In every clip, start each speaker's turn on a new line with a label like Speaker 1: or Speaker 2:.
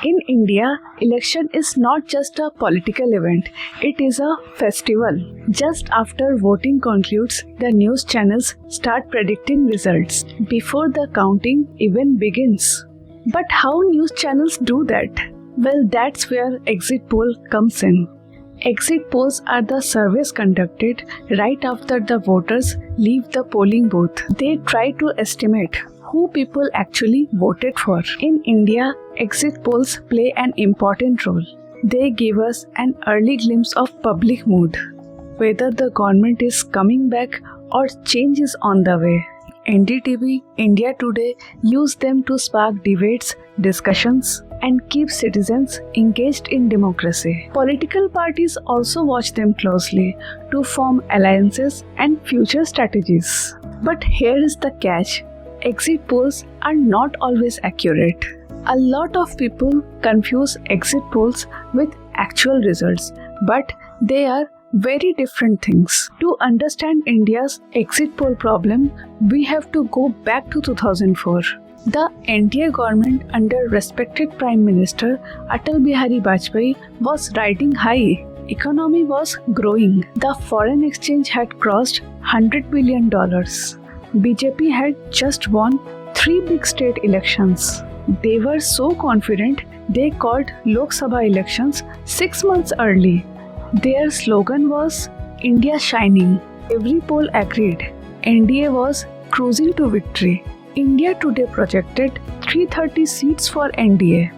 Speaker 1: In India, election is not just a political event, it is a festival. Just after voting concludes, the news channels start predicting results before the counting even begins. But how news channels do that? Well, that's where exit poll comes in. Exit polls are the surveys conducted right after the voters leave the polling booth. They try to estimate who people actually voted for. In India, exit polls play an important role. They give us an early glimpse of public mood, whether the government is coming back or change is on the way. NDTV, India Today use them to spark debates, discussions, and keep citizens engaged in democracy. Political parties also watch them closely to form alliances and future strategies. But here is the catch. Exit polls are not always accurate. A lot of people confuse exit polls with actual results, but they are very different things. To understand India's exit poll problem, we have to go back to 2004. The NDA government under respected Prime Minister Atal Bihari Vajpayee was riding high. Economy was growing. The foreign exchange had crossed $100 billion. BJP had just won 3 big state elections. They were so confident they called Lok Sabha elections 6 months early. Their slogan was India Shining. Every poll agreed. NDA was cruising to victory. India Today projected 330 seats for NDA.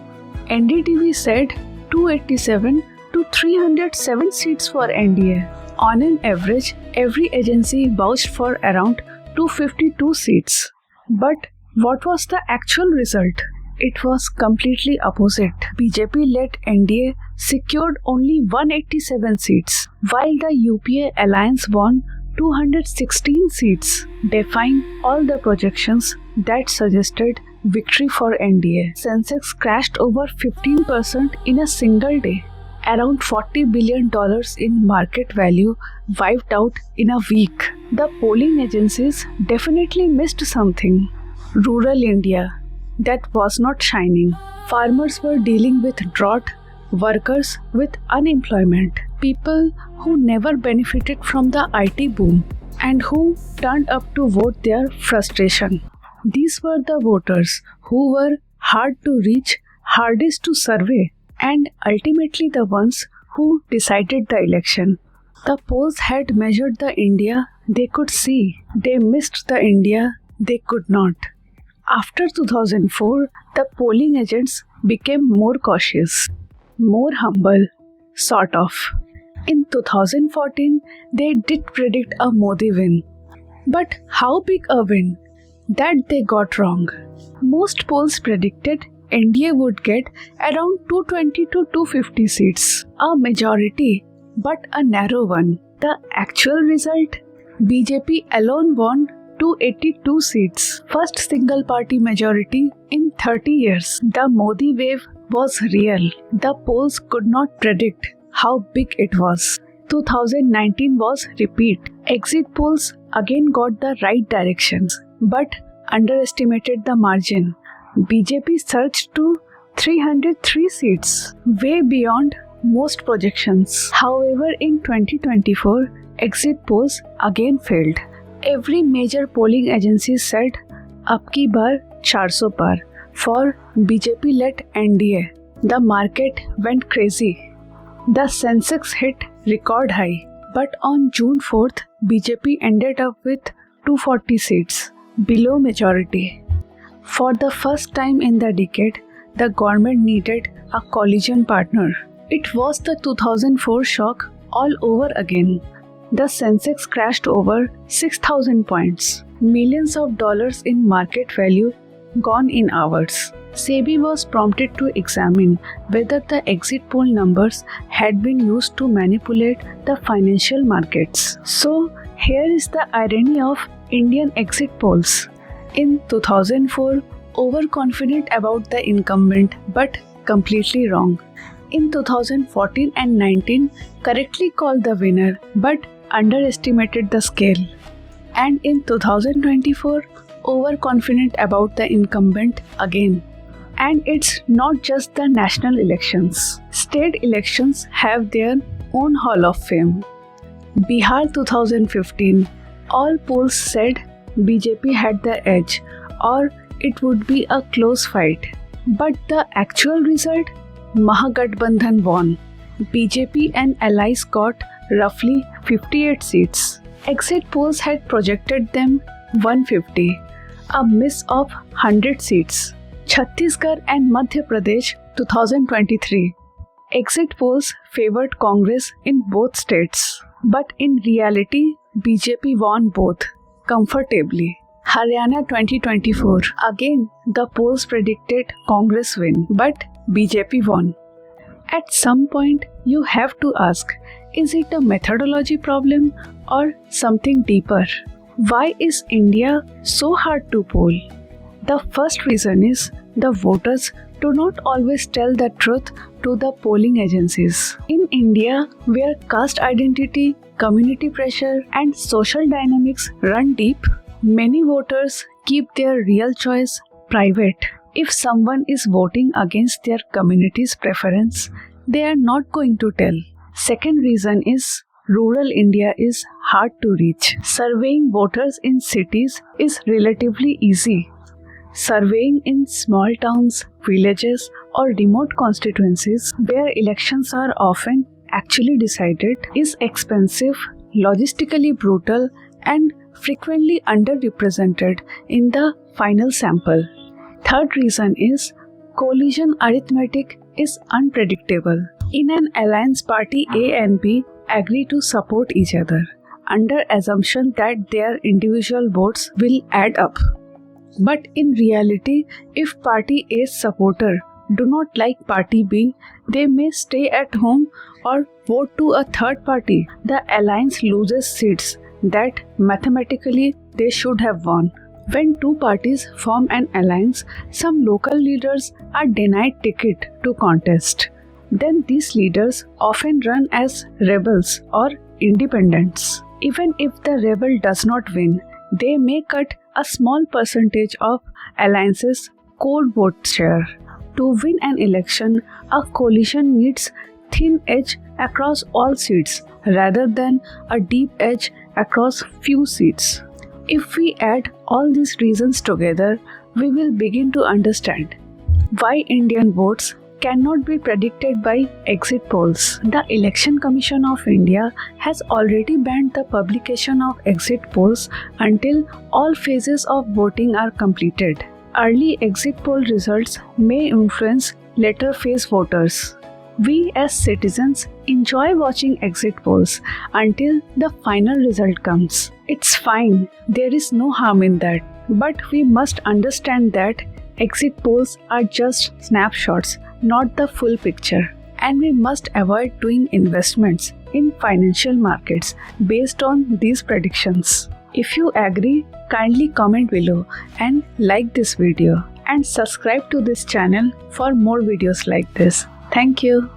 Speaker 1: NDTV said 287 to 307 seats for NDA. On an average, every agency vouched for around 252 seats. But what was the actual result? It was completely opposite. BJP-led NDA secured only 187 seats, while the UPA alliance won 216 seats, defying all the projections that suggested victory for NDA. Sensex crashed over 15% in a single day. Around $40 billion in market value wiped out in a week. The polling agencies definitely missed something. Rural India, that was not shining. Farmers were dealing with drought, workers with unemployment, people who never benefited from the IT boom and who turned up to vote their frustration. These were the voters who were hard to reach, hardest to survey, and ultimately the ones who decided the election. The polls had measured the India they could see. They missed the India they could not. After 2004, the polling agents became more cautious, more humble, sort of. In 2014, they did predict a Modi win. But how big a win? That they got wrong. Most polls predicted NDA would get around 220 to 250 seats, a majority, but a narrow one. The actual result? BJP alone won 282 seats, first single party majority in 30 years. The Modi wave was real. The polls could not predict how big it was. 2019 was repeat. Exit polls again got the right directions, but underestimated the margin. BJP surged to 303 seats, way beyond most projections. However, in 2024, exit polls again failed. Every major polling agency said, "Ab ki baar 400 par" for BJP-led NDA. The market went crazy. The sensex hit record high, but on June 4th, BJP ended up with 240 seats, below majority. For the first time in the decade, the government needed a coalition partner. It was the 2004 shock all over again. The Sensex crashed over 6,000 points. Millions of dollars in market value gone in hours. SEBI was prompted to examine whether the exit poll numbers had been used to manipulate the financial markets. So, here is the irony of Indian exit polls. In 2004, overconfident about the incumbent but completely wrong. In 2014 and 19, correctly called the winner but underestimated the scale. And in 2024, overconfident about the incumbent again. And it's not just the national elections. State elections have their own Hall of Fame. Bihar 2015, all polls said BJP had the edge or it would be a close fight. But the actual result? Mahagathbandhan won. BJP and allies got roughly 58 seats. Exit polls had projected them 150, a miss of 100 seats. Chhattisgarh and Madhya Pradesh 2023. Exit polls favored Congress in both states. But in reality, BJP won both comfortably. Haryana 2024. Again, the polls predicted Congress win, but BJP won. At some point, you have to ask, is it a methodology problem or something deeper? Why is India so hard to poll? The first reason is the voters do not always tell the truth to the polling agencies. In India, where caste identity, community pressure, and social dynamics run deep, many voters keep their real choice private. If someone is voting against their community's preference, they are not going to tell. Second reason is rural India is hard to reach. Surveying voters in cities is relatively easy. Surveying in small towns, villages, or remote constituencies where elections are often actually decided is expensive, logistically brutal, and frequently underrepresented in the final sample. Third reason is coalition arithmetic is unpredictable. In an alliance, party A and B agree to support each other under assumption that their individual votes will add up. But in reality, if party A's supporter do not like party B, they may stay at home or vote to a third party. The alliance loses seats that mathematically they should have won. When two parties form an alliance, some local leaders are denied ticket to contest. Then these leaders often run as rebels or independents. Even if the rebel does not win, they may cut a small percentage of alliance's core vote share. To win an election, a coalition needs thin edge across all seats rather than a deep edge across few seats. If we add all these reasons together, we will begin to understand why Indian votes cannot be predicted by exit polls. The Election Commission of India has already banned the publication of exit polls until all phases of voting are completed. Early exit poll results may influence later phase voters. We as citizens enjoy watching exit polls until the final result comes. It's fine, there is no harm in that. But we must understand that exit polls are just snapshots, not the full picture. And we must avoid doing investments in financial markets based on these predictions. If you agree, kindly comment below and like this video and subscribe to this channel for more videos like this. Thank you.